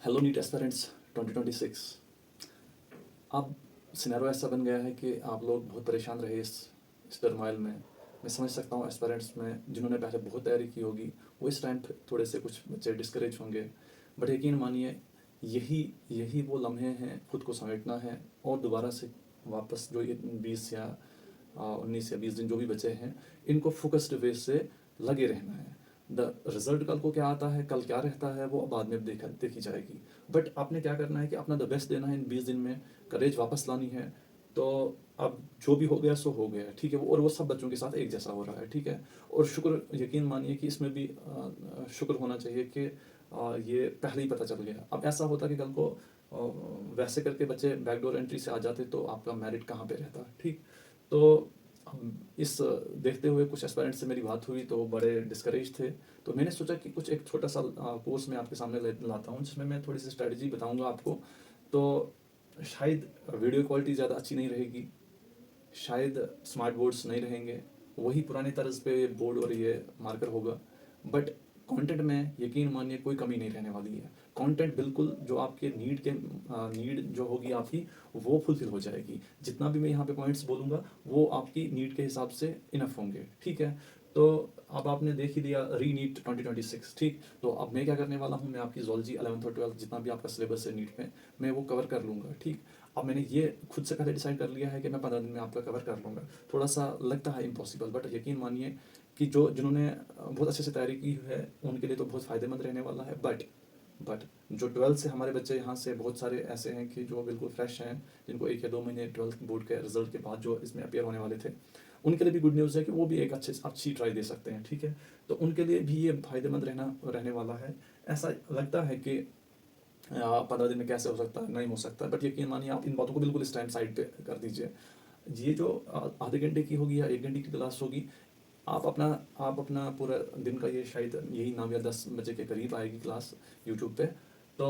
Hello NEET aspirants 2026। अब scenario ऐसा बन गया है कि आप लोग बहुत परेशान रहे इस टर्मोइल में। मैं समझ सकता हूँ एस्पिरेंट्स में जिन्होंने पहले बहुत तैयारी की होगी वो इस टाइम थोड़े से कुछ बच्चे डिस्करेज होंगे। बट यकीन मानिए यही यही वो लम्हे हैं, खुद को समेटना है और दोबारा से वापस जो ये 20 या 19 या 20 दिन जो भी बचे हैं इनको फोकस्ड वे से लगे रहना है। द रिजल्ट कल को क्या आता है, कल क्या रहता है, वो बाद में देखी जाएगी। बट आपने क्या करना है कि अपना द बेस्ट देना है इन 20 दिन में, करेज वापस लानी है। तो अब जो भी हो गया सो हो गया, ठीक है। और वो सब बच्चों के साथ एक जैसा हो रहा है, ठीक है। और शुक्र, यकीन मानिए कि इसमें भी शुक्र होना चाहिए कि ये पहले ही पता चल गया। अब ऐसा होता कि कल को वैसे करके बच्चे बैकडोर एंट्री से आ जाते तो आपका मेरिट कहाँ पे रहता, ठीक। तो इस देखते हुए कुछ एस्पायरेंट से मेरी बात हुई तो वो बड़े डिस्करेज थे। तो मैंने सोचा कि कुछ एक छोटा सा कोर्स मैं आपके सामने लाता हूँ जिसमें मैं थोड़ी सी स्ट्रैटेजी बताऊंगा आपको। तो शायद वीडियो क्वालिटी ज़्यादा अच्छी नहीं रहेगी, शायद स्मार्ट बोर्ड्स नहीं रहेंगे, वही पुराने तर्ज पे बोर्ड और ये मार्कर होगा। बट कंटेंट में यकीन मानिए कोई कमी नहीं रहने वाली है। कंटेंट बिल्कुल जो आपके नीड जो होगी आपकी वो फुलफिल हो जाएगी। जितना भी मैं यहाँ पे पॉइंट्स बोलूँगा वो आपकी नीड के हिसाब से इनफ होंगे, ठीक है। तो अब आपने देख ही लिया री नीट 2026, ठीक। तो अब मैं क्या करने वाला हूँ, मैं आपकी जोलॉजी 11th और 12th जितना भी आपका सिलेबस है नीट में, मैं वो कवर कर लूँगा, ठीक। अब मैंने ये खुद से पहले डिसाइड कर लिया है कि मैं 15 दिन में आपका कवर कर लूँगा। थोड़ा सा लगता है इम्पॉसिबल, बट यकीन मानिए कि जिन्होंने बहुत अच्छे से तैयारी की है उनके लिए तो बहुत फ़ायदेमंद रहने वाला है। बट जो 12th से हमारे बच्चे यहाँ से बहुत सारे ऐसे हैं कि जो बिल्कुल फ्रेश हैं, जिनको 1 या 2 महीने 12th बोर्ड के रिजल्ट के बाद जो इसमें अपेयर होने वाले थे, उनके लिए भी गुड न्यूज़ है कि वो भी एक अच्छी ट्राई दे सकते हैं, ठीक है। तो उनके लिए भी ये फ़ायदेमंद रहने वाला है। ऐसा लगता है कि 15 दिन में कैसे हो सकता है, नहीं हो सकता। बट यकीन मानिए आप इन बातों को बिल्कुल इस टाइम साइड पे कर दीजिए। ये जो आधे घंटे की होगी या 1 घंटे की क्लास होगी, आप अपना पूरा दिन का, ये शायद यही 9 या 10 बजे के करीब आएगी क्लास यूट्यूब पे। तो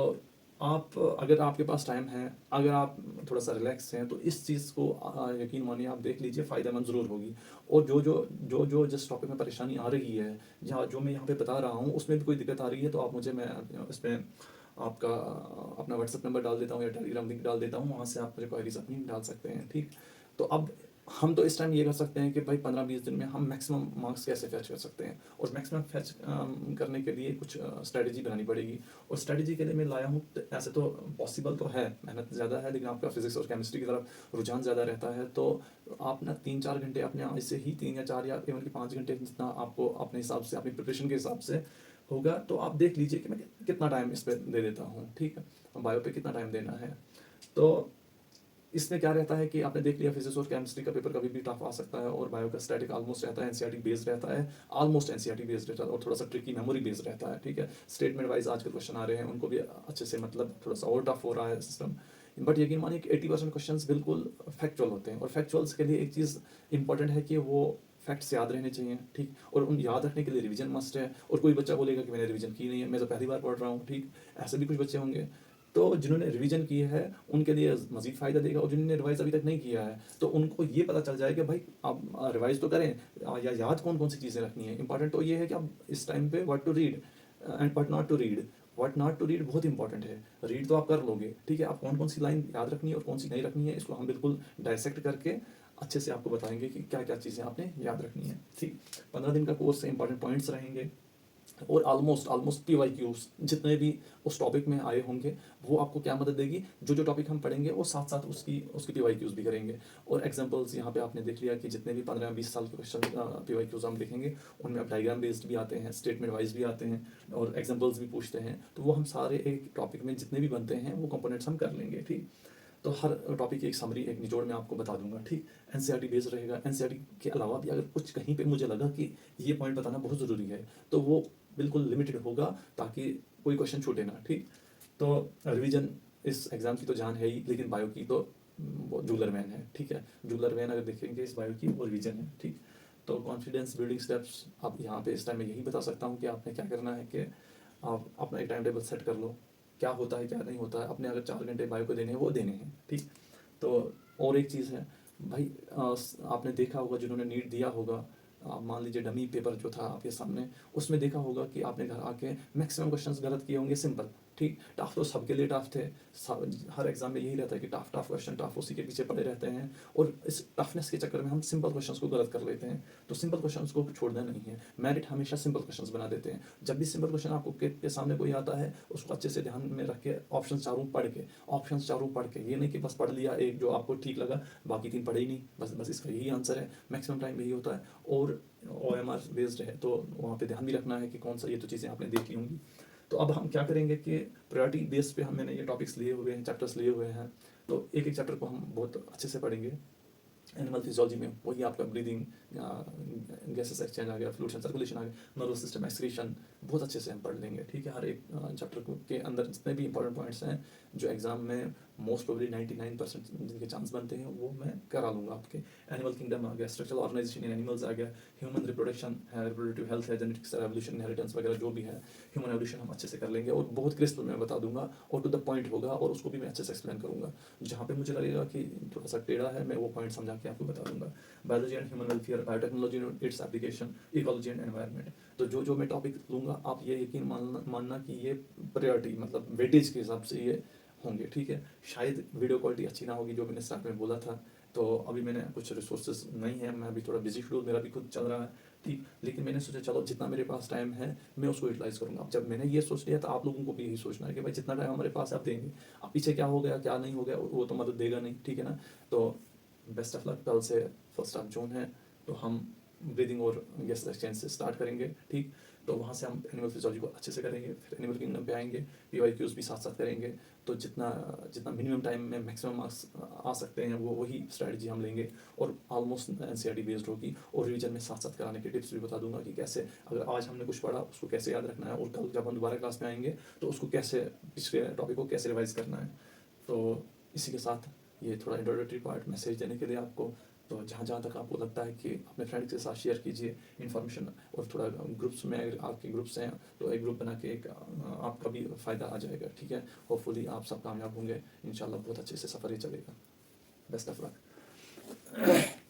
आप, अगर आपके पास टाइम है, अगर आप थोड़ा सा रिलैक्स हैं, तो इस चीज़ को यकीन मानिए आप देख लीजिए, फ़ायदेमंद ज़रूर होगी। और जो जिस टॉपिक में परेशानी आ रही है या जो मैं यहाँ पे बता रहा हूँ उसमें भी कोई दिक्कत आ रही है तो आप मुझे, मैं इसमें आपका अपना व्हाट्सअप नंबर डाल देता हूँ या टेलीग्राम लिंक डाल देता हूँ, वहाँ से आप मुझे क्वेरीज अपनी डाल सकते हैं, ठीक। तो अब हम तो इस टाइम ये कर सकते हैं कि भाई 15-20 दिन में हम मैक्सिमम मार्क्स कैसे फैच कर सकते हैं। और मैक्सिमम फैच करने के लिए कुछ स्ट्रेटजी बनानी पड़ेगी। और स्ट्रेटजी के लिए मैं लाया हूँ, तो ऐसे तो पॉसिबल तो है, मेहनत ज़्यादा है, लेकिन आपका फिजिक्स और केमिस्ट्री की तरफ रुझान ज़्यादा रहता है। तो आप ना 3-4 घंटे अपने ऐसे ही 3 या 4 या इवन कि 5 घंटे जितना आपको अपने हिसाब से, अपनी प्रिपरेशन के हिसाब से होगा, तो आप देख लीजिए कि मैं कितना टाइम इस पर दे देता हूँ, ठीक है। बायो पे कितना टाइम देना है। तो इसमें क्या रहता है कि आपने देख लिया फिजिक्स और केमिस्ट्री का पेपर कभी भी टफ आ सकता है, और बायो का स्टैटिक ऑलमोस्ट रहता है एनसीईआरटी बेस्ड रहता है, ऑलमोस्ट एनसीईआरटी बेस्ड रहता है, और थोड़ा सा ट्रिकी मेमोरी बेस्ड रहता है, ठीक है। स्टेटमेंट वाइज आजकल क्वेश्चन आ रहे हैं, उनको भी अच्छे से, मतलब थोड़ा सा और टफ हो रहा है सिस्टम। बट यकीन मानिए कि 80% क्वेश्चन बिल्कुल फैक्चुअल होते हैं, और फैक्चुअल्स के लिए एक चीज़ इंपॉर्टेंट है कि वो फैक्ट्स याद रहने चाहिए, ठीक। और उन याद रखने के लिए रिवीजन मस्ट है। और कोई बच्चा बोलेगा कि मैंने रिवीजन की नहीं है, मैं तो पहली बार पढ़ रहा हूँ, ठीक। ऐसे भी कुछ बच्चे होंगे। तो जिन्होंने रिवीजन की है उनके लिए मजीद फ़ायदा देगा, और जिन्होंने रिवाइज अभी तक नहीं किया है तो उनको ये पता चल जाएगा भाई आप रिवाइज तो करें, या याद कौन कौन सी चीज़ें रखनी है। इंपॉर्टेंट तो ये है कि आप इस टाइम पे what to read and what not to read. What not to read बहुत इंपॉर्टेंट है, रीड तो आप कर लोगे, ठीक है। आप कौन कौन सी लाइन याद रखनी है और कौन सी नहीं रखनी है, इसको हम बिल्कुल डायसेक्ट करके अच्छे से आपको बताएंगे कि क्या क्या चीज़ें आपने याद रखनी है, ठीक। 15 दिन का कोर्स से इंपॉर्टेंट पॉइंट्स रहेंगे, और ऑलमोस्ट ऑलमोस्ट PYQs जितने भी उस टॉपिक में आए होंगे वो आपको क्या मदद देगी। जो टॉपिक हम पढ़ेंगे वो साथ साथ उसकी उसकी PYQs भी करेंगे। और एग्जांपल्स यहाँ पे आपने देख लिया कि जितने भी 15-20 साल के क्वेश्चन PYQs हम देखेंगे उनमें अब डायग्राम बेस्ड भी आते हैं, स्टेटमेंट वाइज भी आते हैं, और एग्जाम्पल्स भी पूछते हैं। तो वो हम सारे एक टॉपिक में जितने भी बनते हैं वो कंपोनेंट्स हम कर लेंगे, ठीक। तो हर टॉपिक की एक समरी, एक निचोड़ में आपको बता दूंगा, ठीक। एनसीईआरटी बेस्ड रहेगा। एनसीईआरटी के अलावा भी अगर कुछ कहीं पे मुझे लगा कि ये पॉइंट बताना बहुत ज़रूरी है तो वो बिल्कुल लिमिटेड होगा, ताकि कोई क्वेश्चन छूटे ना, ठीक। तो रिवीजन इस एग्ज़ाम की तो जान है ही, लेकिन बायो की तो वो जूलर वैन है, ठीक है। जूलर वैन अगर देखेंगे इस बायो की वो रिवीजन है, ठीक। तो कॉन्फिडेंस बिल्डिंग स्टेप्स आप यहाँ पे इस टाइम में यही बता सकता हूँ कि आपने क्या करना है कि आप अपना एक टाइम टेबल सेट कर लो, क्या होता है क्या नहीं होता है। अपने अगर 4 घंटे बायो को देने हैं वो देने हैं, ठीक। तो और एक चीज़ है भाई, आपने देखा होगा जिन्होंने नीट दिया होगा, आप मान लीजिए डमी पेपर जो था आपके सामने, उसमें देखा होगा कि आपने घर आके मैक्सिमम क्वेश्चंस गलत किए होंगे, सिंपल। ठीक, टफ तो सबके लिए टफ थे। हर एग्जाम में यही रहता है कि टफ टफ क्वेश्चन, टफ उसी के पीछे पड़े रहते हैं, और इस टफनेस के चक्कर में हम सिंपल क्वेश्चंस को गलत कर लेते हैं। तो सिंपल क्वेश्चंस को छोड़ना नहीं है, मेरिट हमेशा सिंपल क्वेश्चंस बना देते हैं। जब भी सिंपल क्वेश्चन आपको के सामने कोई आता है, उसको अच्छे से ध्यान में रख के ऑप्शन चारों पढ़ के, ये नहीं कि बस पढ़ लिया एक जो आपको ठीक लगा, बाकी 3 पढ़े ही नहीं, बस इसका यही आंसर है। मैक्सिमम टाइम यही होता है, और OMR बेस्ड है, तो वहाँ पे ध्यान भी रखना है कि कौन सा, ये तो चीज़ें आपने देख ली होंगी। तो अब हम क्या करेंगे कि प्रायोरिटी बेस पे मैंने ये टॉपिक्स लिए हुए हैं, चैप्टर्स लिए हुए हैं, तो एक एक चैप्टर को हम बहुत अच्छे से पढ़ेंगे। एनिमल फिजियोलॉजी में वही आपका ब्रीदिंग, गैसेस एक्सचेंज आ गया, फ्लूइड्स एंड सर्कुलेशन आ गया, नर्वस सिस्टम, एक्सक्रीशन, बहुत अच्छे से हम पढ़ लेंगे। ठीक है, हर एक चैप्टर के अंदर जितने भी इंपॉर्टेंट पॉइंट्स हैं जो एग्जाम में मोस्ट प्रोबेबली 99% जिनके चांस बनते हैं, वो मैं करा लूँगा आपके। एनिमल किंगडम आ गया, स्ट्रक्चरल ऑर्गेनाइजेशन इन एनिमल्स आ गया, ह्यूमन रिप्रोडक्शन है, रिप्रोडक्टिव हेल्थ है, जेनेटिक्स, एवोल्यूशन, इनहेरिटेंस वगैरह जो भी है, ह्यूमन एवोल्यूशन हम अच्छे से कर लेंगे, और बहुत क्रिस्प में बता दूंगा, और टू द पॉइंट होगा, और उसको भी मैं अच्छे से एक्सप्लेन करूँगा। जहाँ पे मुझे लगेगा कि थोड़ा सा टेढ़ा है, मैं वो पॉइंट समझा के आपको बता दूंगा। Biology and human welfare, biotechnology and its application, ecology and environment. तो जो मैं टॉपिक लूँगा, आप ये यकीन मानना कि ये प्रायोरिटी मतलब वेटेज के हिसाब से ये होंगे। ठीक है, शायद वीडियो क्वालिटी अच्छी ना होगी, जो मैंने स्टार्ट में बोला था, तो अभी मैंने कुछ रिसोर्सेज नहीं है, मैं अभी थोड़ा बिजी शेड्यूल मेरा भी खुद चल रहा है। ठीक, लेकिन मैंने सोचा चलो जितना मेरे पास टाइम है मैं उसको यूटिलाइज करूँगा। अब जब मैंने ये सोच लिया, तो आप लोगों को भी यही सोचना है कि भाई जितना टाइम हमारे पास आप देंगे, अब पीछे क्या हो गया क्या नहीं हो गया वो तो मदद देगा नहीं। ठीक है ना, तो बेस्ट ऑफ लक। कल से 1 जून है, तो हम ब्रीदिंग और गैस एक्सचेंज से स्टार्ट करेंगे। ठीक, तो वहाँ से हम एनिमल फिजियोलॉजी को अच्छे से करेंगे, फिर एनिमल किंगडम पे आएंगे, PYQs भी साथ साथ करेंगे। तो जितना जितना मिनिमम टाइम में मैक्सिमम मार्क्स आ सकते हैं, वो वही स्ट्रैटेजी हम लेंगे, और ऑलमोस्ट NCERT बेस्ड होगी, और रिवीजन में साथ साथ कराने के टिप्स भी बता दूंगा कि कैसे, अगर आज हमने कुछ पढ़ा उसको कैसे याद रखना है, और कल जब हम दोबारा क्लास में आएंगे तो उसको कैसे, पिछले टॉपिक को कैसे रिवाइज करना है। तो इसी के साथ ये थोड़ा इंट्रोडक्टरी पार्ट मैसेज देने के लिए आपको, तो जहाँ जहाँ तक आपको लगता है कि अपने फ्रेंड्स के साथ शेयर कीजिए इन्फॉर्मेशन, और थोड़ा ग्रुप्स में, अगर आपके ग्रुप्स हैं तो एक ग्रुप बना के एक आपका भी फ़ायदा आ जाएगा। ठीक है, होपफुली आप सब कामयाब होंगे, इंशाल्लाह बहुत अच्छे से सफ़र ही चलेगा। Best of luck.